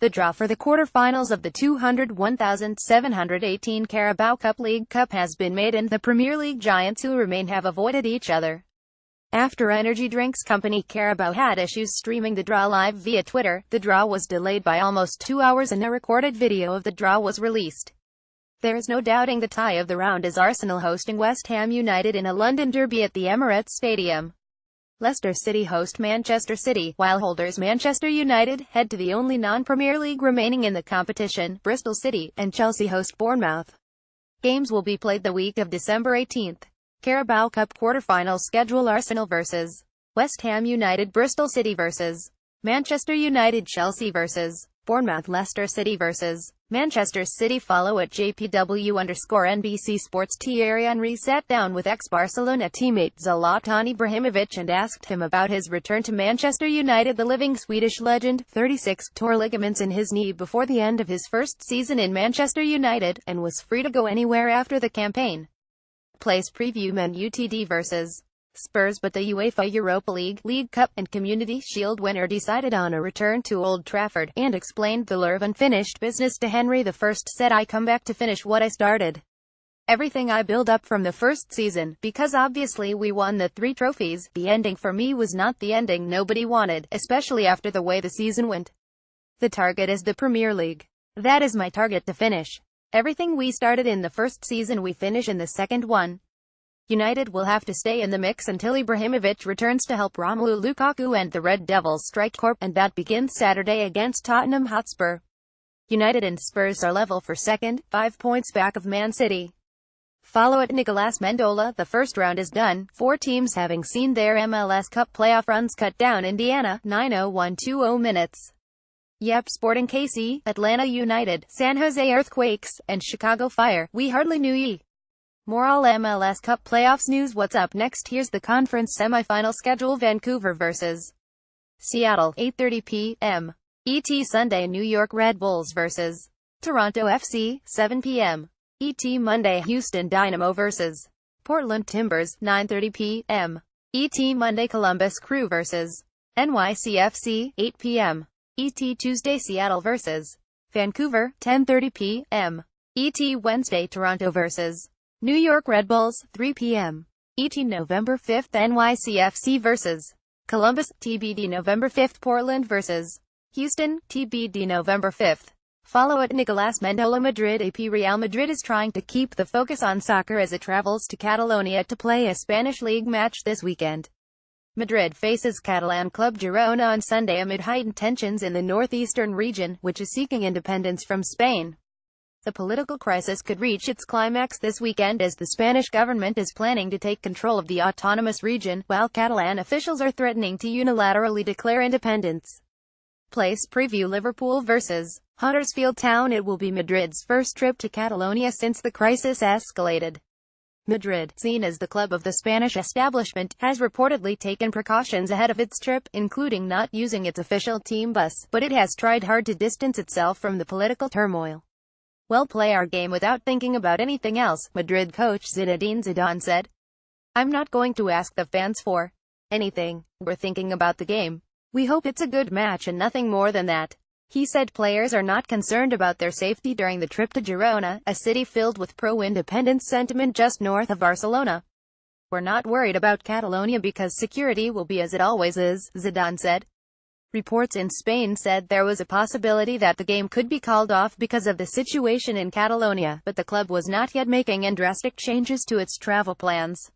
The draw for the quarterfinals of the 201,718 Carabao Cup League Cup has been made, and the Premier League giants who remain have avoided each other. After energy drinks company Carabao had issues streaming the draw live via Twitter, the draw was delayed by almost 2 hours and a recorded video of the draw was released. There is no doubting the tie of the round is Arsenal hosting West Ham United in a London derby at the Emirates Stadium. Leicester City host Manchester City, while holders Manchester United head to the only non-Premier League remaining in the competition, Bristol City, and Chelsea host Bournemouth. Games will be played the week of December 18th. Carabao Cup quarterfinal schedule: Arsenal vs. West Ham United, Bristol City vs. Manchester United, Chelsea vs. Bournemouth, Leicester City vs. Manchester City. Follow at JPW_NBC Sports. Thierry Henry sat down with ex-Barcelona teammate Zlatan Ibrahimovic and asked him about his return to Manchester United. The living Swedish legend, 36, tore ligaments in his knee before the end of his first season in Manchester United, and was free to go anywhere after the campaign. Place preview: Man Utd vs. Spurs, but the UEFA Europa League Cup, and Community Shield winner decided on a return to Old Trafford, and explained the lure of unfinished business to Henry. The first said, "I come back to finish what I started. Everything I build up from the first season, because obviously we won the 3 trophies. The ending for me was not the ending nobody wanted, especially after the way the season went. The target is the Premier League. That is my target, to finish everything we started in the first season we finish in the second one. United will have to stay in the mix until Ibrahimovic returns to help Romelu Lukaku and the Red Devils strike corp, and that begins Saturday against Tottenham Hotspur. United and Spurs are level for second, 5 points back of Man City." Follow at Nicolas Mendola. The first round is done, 4 teams having seen their MLS Cup playoff runs cut down: Indiana, 90120 minutes. Yep, Sporting KC, Atlanta United, San Jose Earthquakes, and Chicago Fire. We hardly knew ye. More all MLS Cup playoffs news. What's up next? Here's the conference semi-final schedule. Vancouver vs. Seattle, 8:30 p.m. ET. Sunday. New York Red Bulls vs. Toronto FC, 7 p.m. ET. Monday. Houston Dynamo vs. Portland Timbers, 9:30 p.m. ET. Monday. Columbus Crew vs. NYCFC, 8 p.m. ET. Tuesday. Seattle vs. Vancouver, 10:30 p.m. ET. Wednesday. Toronto vs. New York Red Bulls, 3 p.m. ET. November 5th. NYCFC vs. Columbus, TBD November 5th. Portland vs. Houston, TBD November 5th. Follow at Nicolas Mendola. Madrid AP. Real Madrid is trying to keep the focus on soccer as it travels to Catalonia to play a Spanish league match this weekend. Madrid faces Catalan club Girona on Sunday amid heightened tensions in the northeastern region, which is seeking independence from Spain. The political crisis could reach its climax this weekend as the Spanish government is planning to take control of the autonomous region, while Catalan officials are threatening to unilaterally declare independence. Place preview: Liverpool vs. Huddersfield Town. It will be Madrid's first trip to Catalonia since the crisis escalated. Madrid, seen as the club of the Spanish establishment, has reportedly taken precautions ahead of its trip, including not using its official team bus, but it has tried hard to distance itself from the political turmoil. "We'll play our game without thinking about anything else," Madrid coach Zinedine Zidane said. "I'm not going to ask the fans for anything. We're thinking about the game. We hope it's a good match and nothing more than that." He said players are not concerned about their safety during the trip to Girona, a city filled with pro-independence sentiment just north of Barcelona. "We're not worried about Catalonia because security will be as it always is," Zidane said. Reports in Spain said there was a possibility that the game could be called off because of the situation in Catalonia, but the club was not yet making any drastic changes to its travel plans.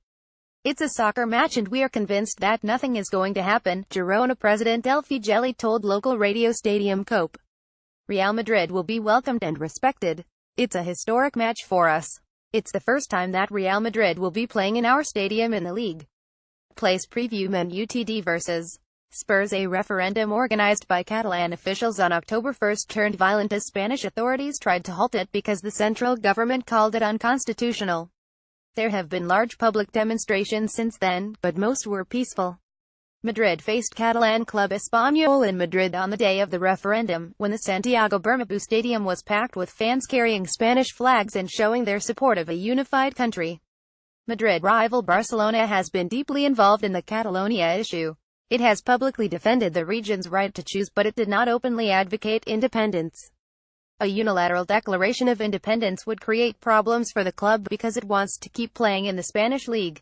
"It's a soccer match and we are convinced that nothing is going to happen," Girona president El Figeli told local radio Stadium Cope. "Real Madrid will be welcomed and respected. It's a historic match for us. It's the first time that Real Madrid will be playing in our stadium in the league." Place preview: Man Utd vs. Spurs. A referendum organized by Catalan officials on October 1st turned violent as Spanish authorities tried to halt it because the central government called it unconstitutional. There have been large public demonstrations since then, but most were peaceful. Madrid faced Catalan club Espanyol in Madrid on the day of the referendum, when the Santiago Bernabéu stadium was packed with fans carrying Spanish flags and showing their support of a unified country. Madrid rival Barcelona has been deeply involved in the Catalonia issue. It has publicly defended the region's right to choose, but it did not openly advocate independence. A unilateral declaration of independence would create problems for the club because it wants to keep playing in the Spanish league.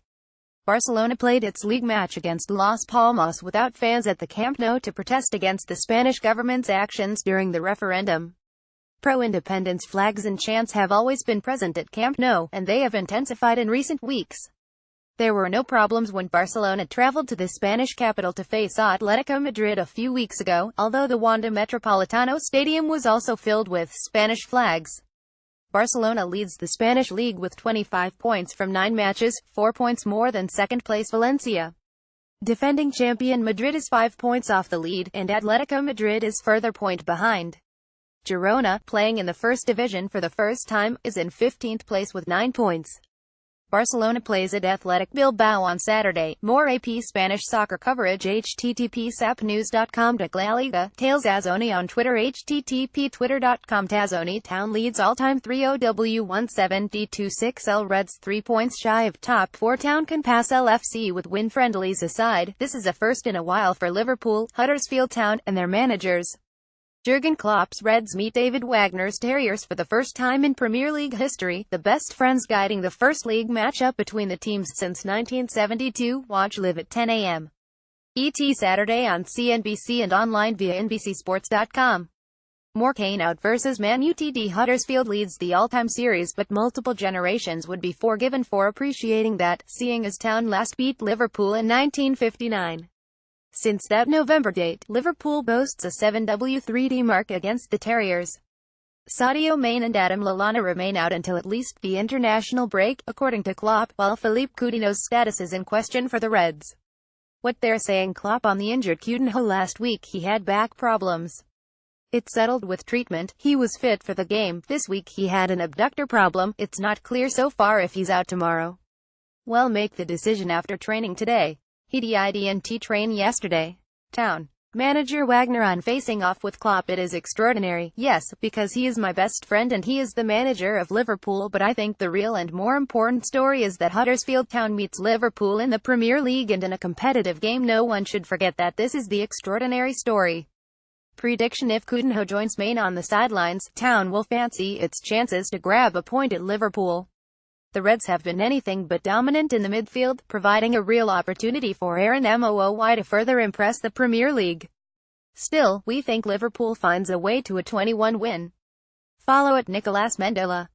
Barcelona played its league match against Las Palmas without fans at the Camp Nou to protest against the Spanish government's actions during the referendum. Pro-independence flags and chants have always been present at Camp Nou, and they have intensified in recent weeks. There were no problems when Barcelona traveled to the Spanish capital to face Atletico Madrid a few weeks ago, although the Wanda Metropolitano Stadium was also filled with Spanish flags. Barcelona leads the Spanish league with 25 points from 9 matches, 4 points more than second-place Valencia. Defending champion Madrid is 5 points off the lead, and Atletico Madrid is further point behind. Girona, playing in the first division for the first time, is in 15th place with 9 points. Barcelona plays at Athletic Bilbao on Saturday. More AP Spanish soccer coverage http://sapnews.com La Liga, Tales Tazzoni on Twitter http://twitter.com Tazzoni Town leads all-time 3-0W17D26L Reds 3 points shy of top 4 Town can pass LFC with win friendlies aside. This is a first in a while for Liverpool, Huddersfield Town, and their managers. Jurgen Klopp's Reds meet David Wagner's Terriers for the first time in Premier League history, the best friends guiding the first league matchup between the teams since 1972. Watch live at 10 a.m. ET Saturday on CNBC and online via NBCSports.com. More Kane out versus Man Utd. Huddersfield leads the all-time series, but multiple generations would be forgiven for appreciating that, seeing as Town last beat Liverpool in 1959. Since that November date, Liverpool boasts a 7W3D mark against the Terriers. Sadio Mane and Adam Lallana remain out until at least the international break, according to Klopp, while Philippe Coutinho's status is in question for the Reds. What they're saying: Klopp on the injured Coutinho last week. He had back problems. It settled with treatment. He was fit for the game. This week he had an abductor problem. It's not clear so far if he's out tomorrow. We'll make the decision after training today. He didn't train yesterday. Town manager Wagner on facing off with Klopp. It is extraordinary, yes, because he is my best friend and he is the manager of Liverpool, but I think the real and more important story is that Huddersfield Town meets Liverpool in the Premier League and in a competitive game. No one should forget that. This is the extraordinary story. Prediction: if Coutinho joins Mane on the sidelines, Town will fancy its chances to grab a point at Liverpool. The Reds have been anything but dominant in the midfield, providing a real opportunity for Aaron Mooy to further impress the Premier League. Still, we think Liverpool finds a way to a 21 win. Follow at Nicolas Mendola.